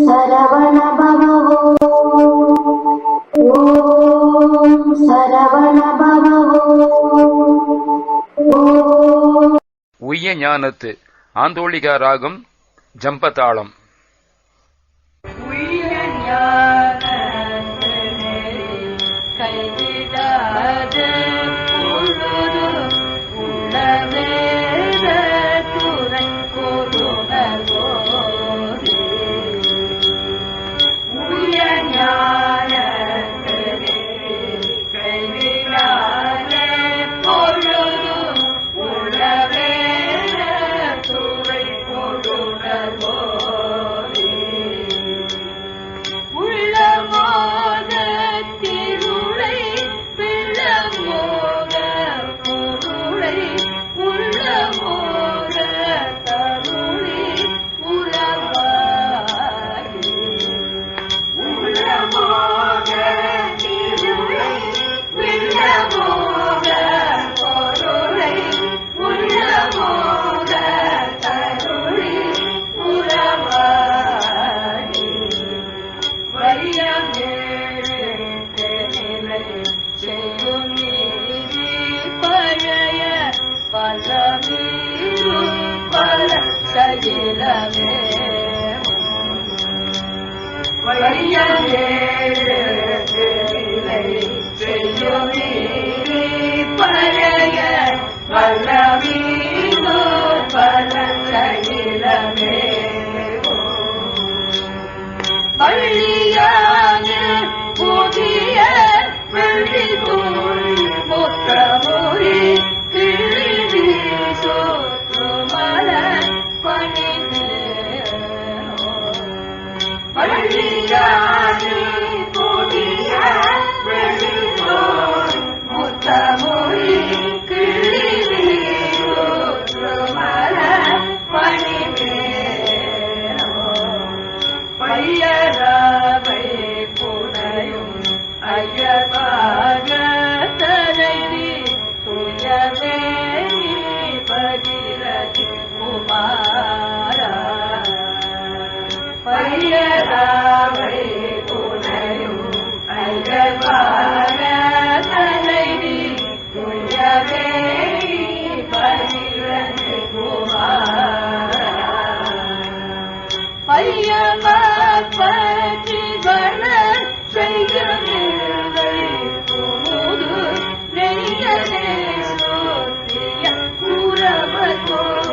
சரவண பவோ ஓம் சரவண பவோ. உய்ய ஞானத்து ஆந்தோளிகா ராகம் ஜம்பதாளம். நெய்யதே சோத்திய கூறவதோதே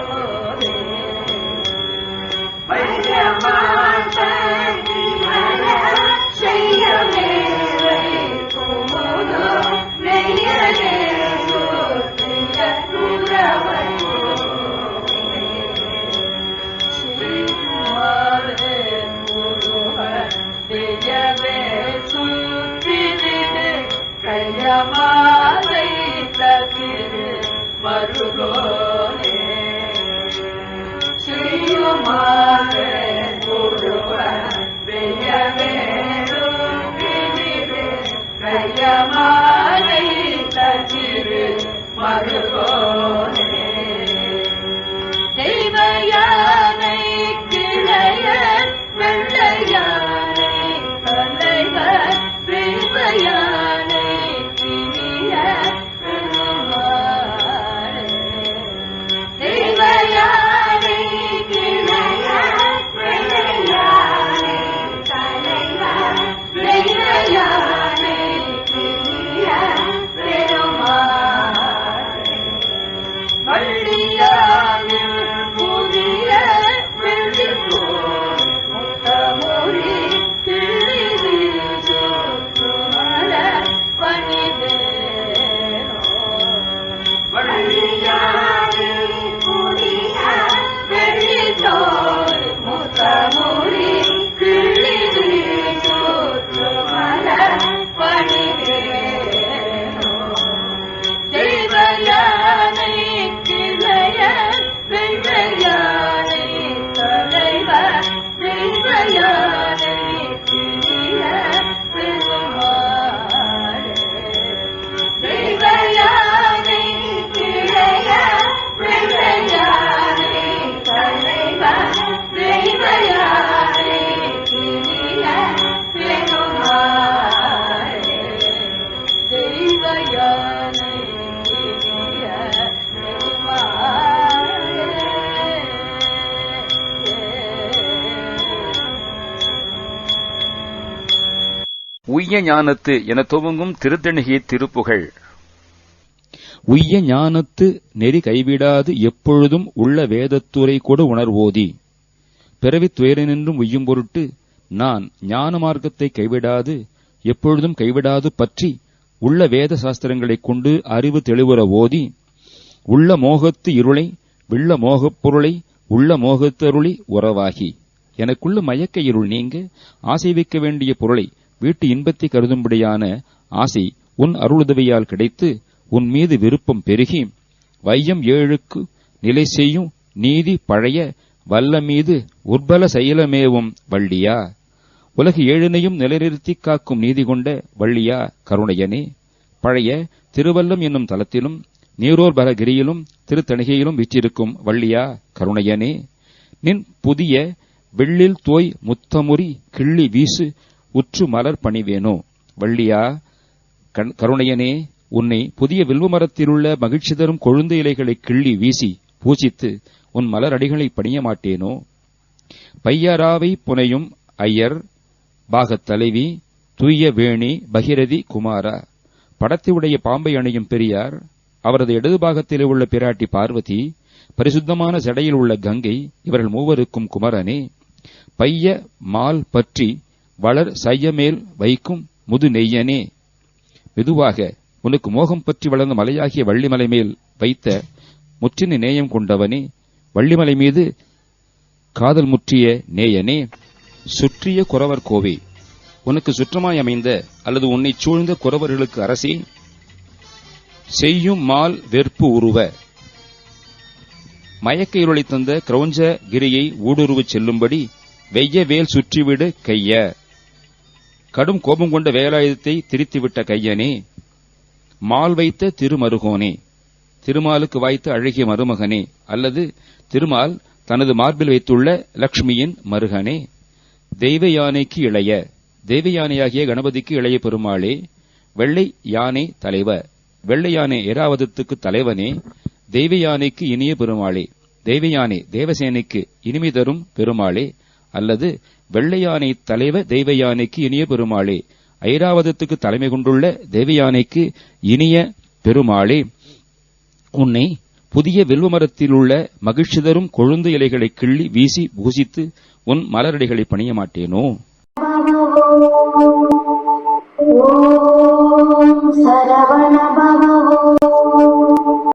உய்ய ஞானத்து என துவங்கும் திருத்தணிகை திருப்புகழ். உய்ய ஞானத்து நெறி கைவிடாது எப்பொழுதும் உள்ள வேதத்துரை கூட உணர்வோதி பிறவித் துயரினின்றும் உய்யும் பொருட்டு நான் ஞான மார்க்கத்தை கைவிடாது எப்பொழுதும் கைவிடாது பற்றி உள்ள வேத சாஸ்திரங்களைக் கொண்டு அறிவு தெளிவுற ஓதி உள்ள மோகத்து இருளை விள்ள மோகப் பொருளை உள்ள மோகத்தருளி உறவாகி எனக்குள்ள மயக்க இருள் நீங்க ஆசை வைக்க வேண்டிய பொருளை வீட்டு இன்பத்தை கருதும்படியான ஆசை உன் அருளுதவியால் கிடைத்து உன் மீது விருப்பம் பெருகி வையம் ஏழுக்கு நிலை செய்யும் நீதி பழைய வல்ல மீது உற்பல செயலமேவும் வள்ளியா உலகு ஏழினையும் நிலைநிறுத்தி காக்கும் நீதி கொண்ட வள்ளியா கருணையனே பழைய திருவல்லம் என்னும் தலத்திலும் நீரோர் பரகிரியிலும் திருத்தணிகையிலும் வீற்றிருக்கும் வள்ளியா கருணையனே நின் புதிய வெள்ளில் தோய் முத்தமுறி கிள்ளி வீசு உற்று மலர் பணிவேனோ வள்ளியா கருணையனே உன்னை புதிய வில்வ மரத்திலுள்ள மகிழ்ச்சி தரும் கொழுந்து இலைகளை கிள்ளி வீசி பூஜித்து உன் மலர் அடிகளை பணிய மாட்டேனோ பையராவை புனையும் ஐயர் பாகத் தலைவி தூய வேணி பகிரதி குமாரா படத்தையுடைய பாம்பை அணியும் பெரியார் அவரது இடது பாகத்திலே உள்ள பிராட்டி பார்வதி பரிசுத்தமான சடையில் உள்ள கங்கை இவர்கள் மூவருக்கும் குமரனே பைய மால் பற்றி வளர் சையமேல் வைக்கும் முது நெய்யனே மெதுவாக உனக்கு மோகம் பற்றி வளர்ந்த மலையாகிய வள்ளிமலை மேல் வைத்த முற்றின நேயம் கொண்டவனே வள்ளிமலை மீது காதல் முற்றிய நேயனே சுற்றிய குறவர் கோவே உனக்கு சுற்றமாய் அமைந்த அல்லது உன்னை சூழ்ந்த குறவர்களுக்கு அரசே செய்யும் மால் வெற்பு உருவ மயக்க இருளை தந்த கிரௌஞ்ச கிரியை ஊடுருவச் செல்லும்படி வெய்ய வேல் சுற்றிவிடு கைய கடும் கோபம் கொண்ட வேலாயுதத்தை திரித்துவிட்ட கையனே மால் வைத்த திருமருகோனே திருமாலுக்கு வாய்த்த அழகிய மருமகனே அல்லது திருமால் தனது மார்பில் வைத்துள்ள லட்சுமியின் மருகனே தெய்வ யானைக்கு இளைய தெய்வ யானையாகிய கணபதிக்கு இளைய பெருமாளே வெள்ளை யானை தலைவ வெள்ளை யானை ஏராவதத்துக்கு தலைவனே தெய்வ யானைக்கு இனிய பெருமாளே தெய்வ யானை தேவசேனைக்கு இனிமை தரும் பெருமாளே அல்லது வெள்ளை யானை தலைவ தெய்வ யானைக்கு இனிய பெருமாளே ஐராவதத்துக்கு தலைமை கொண்டுள்ள தெய்வ யானைக்கு இனிய பெருமாளே உன்னை புதிய வில்வ மரத்தில் உள்ள மகிழ்ச்சி தரும் கொழுந்து இலைகளை கிள்ளி வீசி பூசித்து உன் மலரடிகளை பணிய மாட்டேனோ ஓம் சரவண